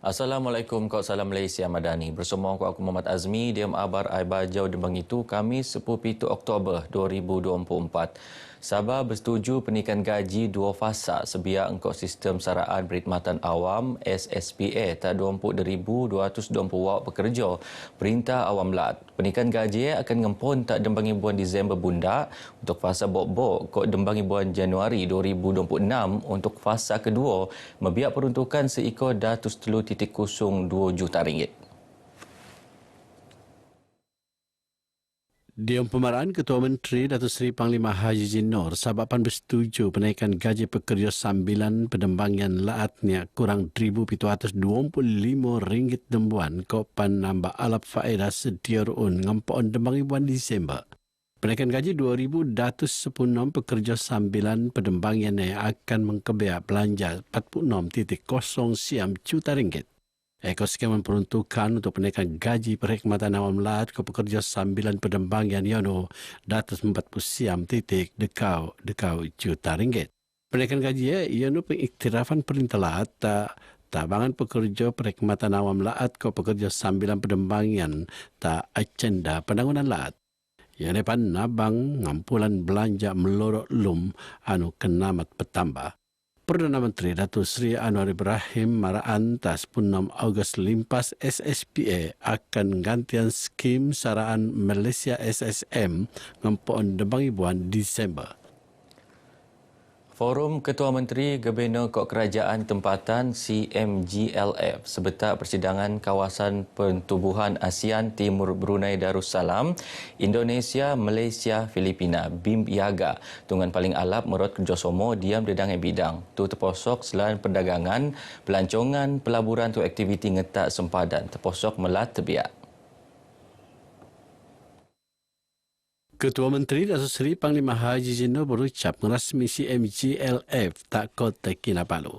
Assalamualaikum, kau salam Malaysia Madani. Bersama aku Muhammad Azmi, diam abar ai bajau dembang itu Khamis 10 Oktober 2024. Sabah bersetuju penaikan gaji dua fasa sebiak engkau sistem saraan perkhidmatan awam SSPA tak 20,220 wak pekerja Perintah Awam Lat. Penaikan gaji akan ngempun tak dembangi bulan Disember bunda untuk fasa bok-bok kok dembangi bulan Januari 2026 untuk fasa kedua membiak peruntukan seekor 3.02 juta ringgit. Diam Pemaraan Ketua Menteri Datuk Seri Panglima Haji Jinor sabapan bersetuju penaikan gaji pekerja sambilan pendembangan laatnya kurang RM1,725 dembuan kopan nambah alap faedah sedia ruun ngampon dembangi bulan Disember. Penaikan gaji 2,016 pekerja sambilan pendembangan akan mengkebiak belanja 46.0 juta ringgit. Ekosistem memperuntukkan untuk penaikan gaji perkhidmatan awam lat ke pekerja sambilan pendembangan yono 240 juta ringgit. Penaikan gaji yono pengiktirafan perintah lat tabangan pekerja perkhidmatan awam lat ke pekerja sambilan pendembangan tak agenda penangunan lat. Yang depan nabang ngampulan belanja melorok lum kenamat bertambah. Perdana Menteri Datuk Seri Anwar Ibrahim maraan tas 6 Ogos limpas SSPA akan gantian skim saraan Malaysia SSM ngampon dembangi bulan Disember. Forum Ketua Menteri Gabinot Kok Kerajaan Tempatan CMGLF sebetak persidangan kawasan pentubuhan ASEAN Timur Brunei Darussalam, Indonesia, Malaysia, Filipina, BIM Yaga, tungan paling alap merot kerjasama diam dedangai bidang. Tu terposok selain perdagangan, pelancongan, pelaburan tu aktiviti ngetak sempadan, terposok melat terbiak. Ketua Menteri Datuk Seri Panglima Haji Jinor berucap merasmi CMGLF tak kota Kinabalu.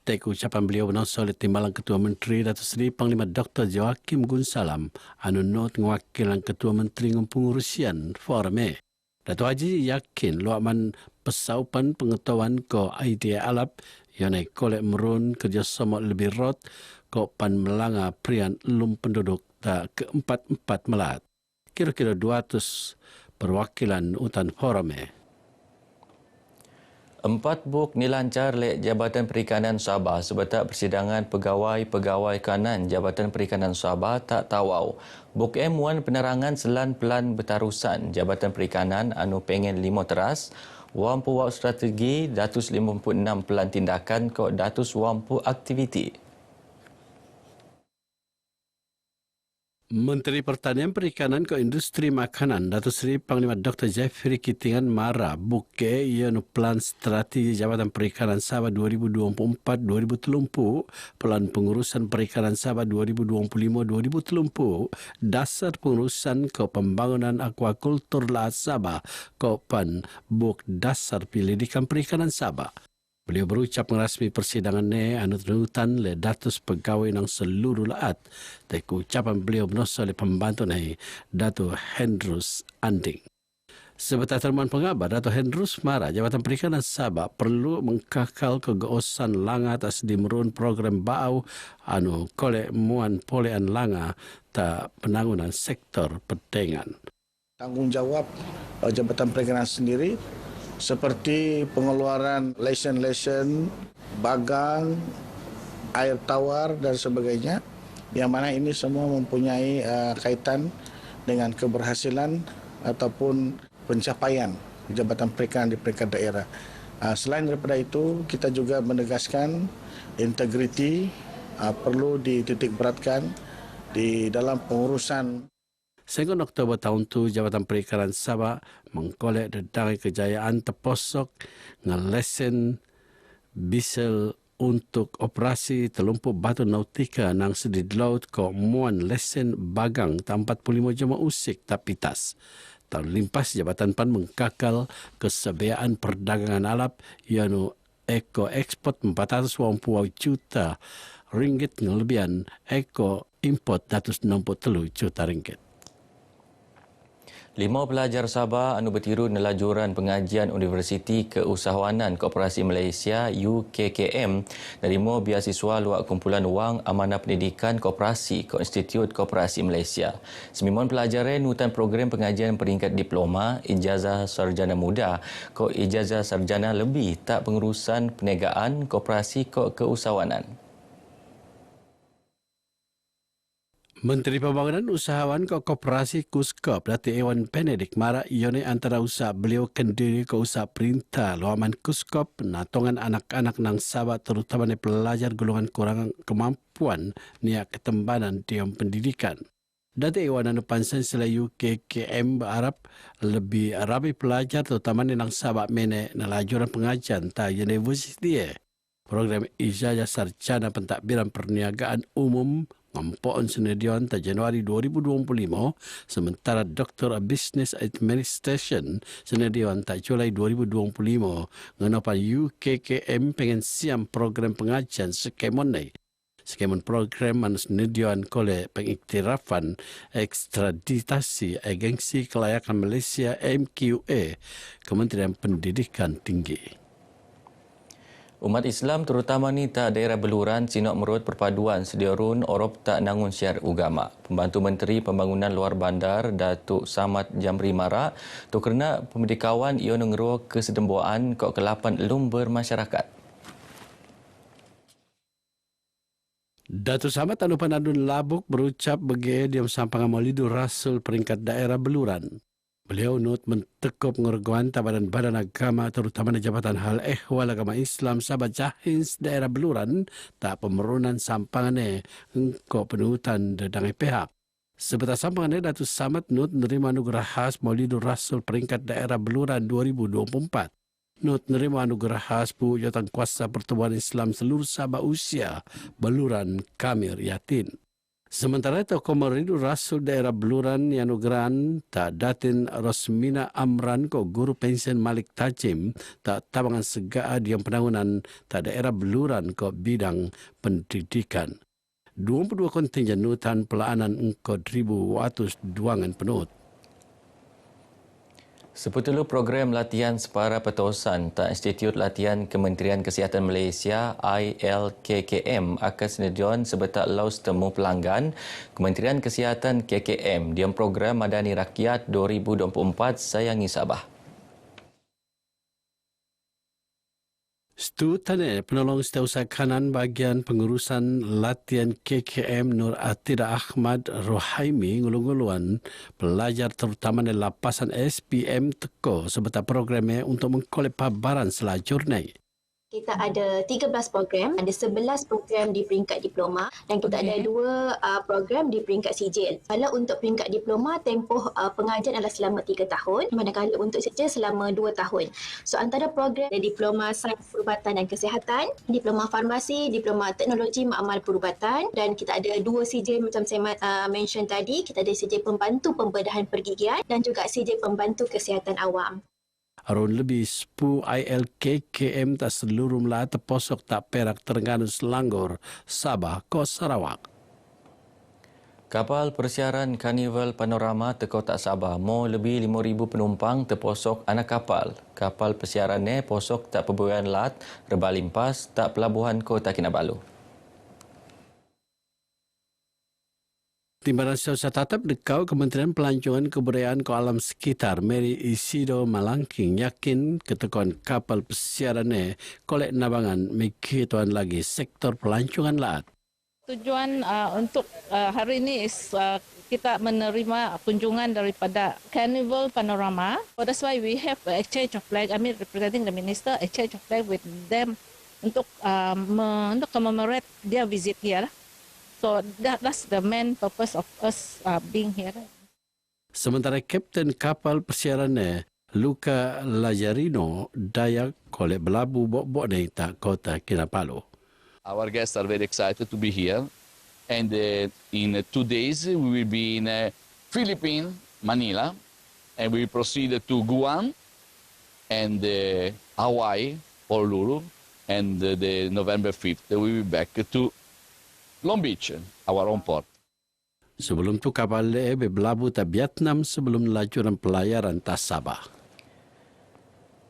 Tek ucapan beliau bernasal oleh Timbalan Ketua Menteri Datuk Seri Panglima Dr. Joaquim Gunsalam not ngawakilan Ketua Menteri Pengurusian Forum. Datuk Haji yakin luakman pesaupan pengetahuan ko idea alap yang kolek merun kerjasama lebih rot ko pan melanga prian lum penduduk tak keempat-empat melat. Kira-kira 200 perwakilan utan forum. 4 buk nilancar lek Jabatan Perikanan Sabah sebetak persidangan pegawai-pegawai kanan Jabatan Perikanan Sabah tak tawau. Buk M1 penerangan selan pelan bertarusan Jabatan Perikanan pengen 5 teras, wampu wak strategi 256 pelan tindakan kok 200 wampu aktiviti. Menteri Pertanian Perikanan ke Industri Makanan Datuk Seri Panglima Dr. Jeffrey Kitingan Mara buke ia plan strategi Jabatan Perikanan Sabah 2024-2030, Plan Pengurusan Perikanan Sabah 2025-2030, Dasar Pengurusan ke Pembangunan Aquakultur Laut Sabah, Kopan Buk Dasar Penyelidikan Perikanan Sabah. Beliau berucap merasmi persidangan anutan le datus pegawai nang seluruh laat. Teku ucapan beliau berasal oleh pembantu Dato' Hendrus Anding. Sebetar terman pengabar, Dato' Hendrus Mara, Jabatan Perikanan Sabah perlu mengkakal kegeosan langa atas dimerun program bau kolek muan polean langa tak penangunan sektor pertengan. Tanggungjawab Jabatan Perikanan sendiri seperti pengeluaran lesen-lesen, bagang, air tawar dan sebagainya, yang mana ini semua mempunyai kaitan dengan keberhasilan ataupun pencapaian Jabatan Perikanan di peringkat daerah. Selain daripada itu, kita juga menegaskan integriti perlu dititik beratkan di dalam pengurusan. Sehingga Oktober tahun tu, Jabatan Perikanan Sabah mengkolek dedang kejayaan terposok ngelesen bisel untuk operasi telumpuk batu nautika nang sedih laut ko muan lesen bagang tak 45 jam usik tapi tas. Tahun limpas Jabatan PAN mengkakal kesebiaan perdagangan alap yaitu eko ekspor 480 juta ringgit ngelebihan eko import 263 juta ringgit. 5 pelajar Sabah anu bertiru nelajuran pengajian Universiti Keusahawanan Koperasi Malaysia UKKM nerima beasiswa luak kumpulan wang amanah pendidikan koperasi ke Institut Koperasi Malaysia. Semimon pelajar nutan program pengajian peringkat diploma, ijazah sarjana muda, ko ijazah sarjana lebih tak pengurusan perniagaan koperasi ke keusahawanan. Menteri Pembangunan Usahawan Koperasi Kuskop Datuk Ewan Penedik marak ione antara usaha beliau kendiri ke usaha perintah luaman Kuskop natongan anak-anak nang Sabah terutama pelajar golongan kurang kemampuan niat ketembanan diam pendidikan. Datuk Ewan anu pansen selayu KKM berharap lebih rapi pelajar terutama nang Sabah mene nelajuran pengajian ta universiti. Program ijazah sarjana pentadbiran perniagaan umum ngampon senedian ta Januari 2025 sementara Dr. Business Administration senedian ta Julai 2025 ngenopan UKKM pengen siam program pengajian skemon ni. Skemon program man senedian kole pengiktirafan ekstraditasi Agensi Kelayakan Malaysia MQA Kementerian Pendidikan Tinggi. Umat Islam terutama ni tak daerah beluran sinok merut perpaduan sediarun orop tak nangun syiar agama. Pembantu Menteri Pembangunan Luar Bandar Datuk Samad Jamri Marak tu kerana pemerdekawan ia ngeruh kesedembuaan kok kelapan lumber masyarakat. Datuk Samad anu panadun Labuk berucap bagi diam sampangan Maulidur Rasul peringkat daerah beluran. Beliau nut mentekuk ngerguan badan-badan agama terutama di Jabatan Hal Ehwal Agama Islam Sabah Jahins daerah Beluran tak pemerunan sampangannya engkau penutan dangai pihak. Sebetul sampangannya Datuk Samad nut menerima anugerah khas Maulidur Rasul peringkat daerah Beluran 2024. Nut menerima anugerah khas Pujatan Kuasa Pertubuhan Islam seluruh Sabah usia Beluran Kamir Yatin. Sementara itu, Maulidur Rasul daerah Beluran yang anugeraan tak Datin Rosmina Amran ko guru pensiun Malik Tajim tak tabangan segala diam penangunan tak daerah Beluran ko bidang pendidikan. 22 kontingen nutan pelaanan engkau 1,100 duangan penut. Seputulu program latihan separa petuasan tak Institut Latihan Kementerian Kesihatan Malaysia ILKKM akan senedian sebetak laus temu pelanggan Kementerian Kesihatan KKM diam program Madani Rakyat 2024 Sayangi Sabah. Stu Tane, penolong setiausaha kanan bagian pengurusan latihan KKM Nur Atida Ahmad Rohaimi ngulung-nguluan pelajar terutama di lapasan SPM Teko sebetul programnya untuk mengkolek pabaran selanjutnya. Kita ada 13 program, ada 11 program di peringkat diploma dan kita ada 2 program di peringkat sijil. Kalau untuk peringkat diploma, tempoh pengajian adalah selama 3 tahun, manakala untuk sijil selama 2 tahun. So antara program ada diploma sains perubatan dan kesihatan, diploma farmasi, diploma teknologi makmal perubatan dan kita ada 2 sijil macam saya mention tadi, kita ada sijil pembantu pembedahan pergigian dan juga sijil pembantu kesihatan awam. Arun lebih 10 ILKKM tak seluruh Melaka terposok tak Perak Terengganu Selangor Sabah ko Sarawak. Kapal persiaran Karnival Panorama teko tak Sabah mo lebih 5,000 penumpang terposok anak kapal. Kapal persiarannya posok tak Pembuaian Lat, Rebal Limpas, tak Pelabuhan Kota Kinabalu. Timbalan Siasat Tatap dekau Kementerian Pelancongan Kebudayaan ke Alam Sekitar Mary Isido Malangking yakin ketekan kapal persiarannya kolek nabangan mikituan lagi sektor pelancongan laat. Tujuan untuk hari ini kita menerima kunjungan daripada Carnival Panorama. So that's why we have exchange of flag. I mean representing the minister, exchange of flag with them untuk commemorate their visit here. So that's the main purpose of us being here. Sementara Kapten kapal persiarannya Luka Lajarino Dayak kolek belabu bok-bok ni tak Kota Kinabalu. Our guests are very excited to be here, and in 2 days we will be in Philippines, Manila, and we will proceed to Guam and Hawaii, Honolulu, and the November 5th we will be back to Long Beach, our own port. Sebelum tu kapal berlabuh ke Vietnam sebelum lajuran pelayaran ke Sabah.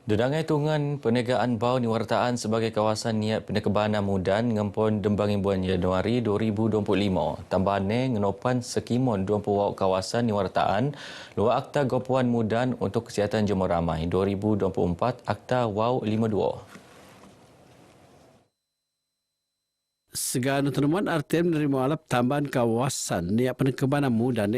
Dedangai tungan perniagaan bau niwartaan sebagai kawasan niat penekabanan mudan ngempon dembang bulan Januari 2025. Tambahannya ngenopan sekimon 20 wak kawasan niwartaan luar Akta Gopuan Mudan untuk Kesihatan Jemaah Ramai 2024 Akta WAU 52. Segala temuan RTM menerima alap tambahan kawasan niat penekabanan mudan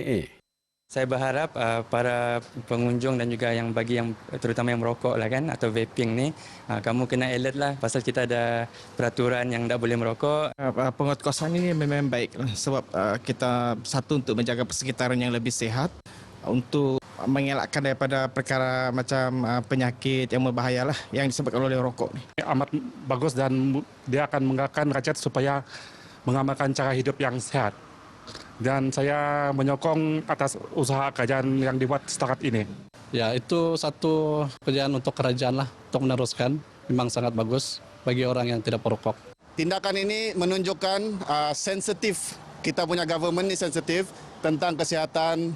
Saya berharap para pengunjung dan juga yang bagi yang terutama yang merokok lah kan atau vaping ni, kamu kena alert lah pasal kita ada peraturan yang tak boleh merokok. Pengokosan ini memang baik sebab kita satu untuk menjaga persekitaran yang lebih sihat, untuk mengelakkan daripada perkara macam penyakit yang berbahaya lah yang disebabkan oleh rokok ni. Amat bagus dan dia akan menggerakkan rakyat supaya mengamalkan cara hidup yang sehat. Dan saya menyokong atas usaha kerajaan yang dibuat setakat ini. Ya, itu satu kerjaan untuk kerajaan lah, untuk meneruskan. Memang sangat bagus bagi orang yang tidak perokok. Tindakan ini menunjukkan sensitif, kita punya government ni sensitif tentang kesihatan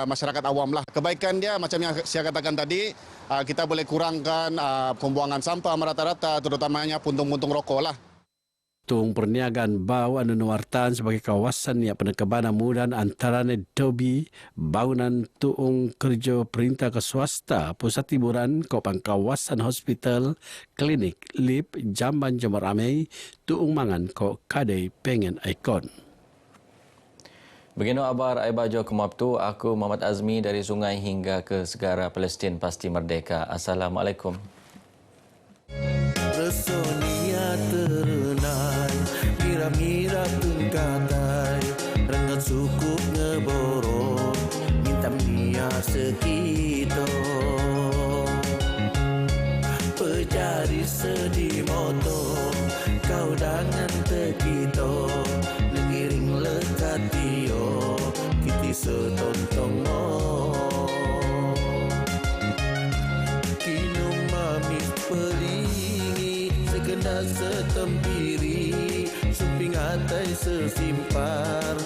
masyarakat awam lah. Kebaikan dia macam yang saya katakan tadi, kita boleh kurangkan pembuangan sampah merata-rata, terutamanya puntung-puntung rokok lah. Tung perniagaan bau anu nuwartaan sebagai kawasan niat penekabanan mudan antaranya dobi, bangunan tuung kerja perintah ke swasta, pusat hiburan, kopang kawasan hospital, klinik, lip, jamban Jemaah Ramai, tuung mangan ko kadai pengen ikon. Begini abar Aibajo Kemabtu, aku Muhammad Azmi dari Sungai hingga ke Segara Palestin Pasti Merdeka. Assalamualaikum. Bersonia terenai, mira-mira tungkatai, rengat sukup ngeboro, minta mia sekito. Pejari sedih moto, kau dengan tekito, lengiring lekatio, kiti setontong kinum mamis pelingi, segenap setempiri, suping atai sesimpar,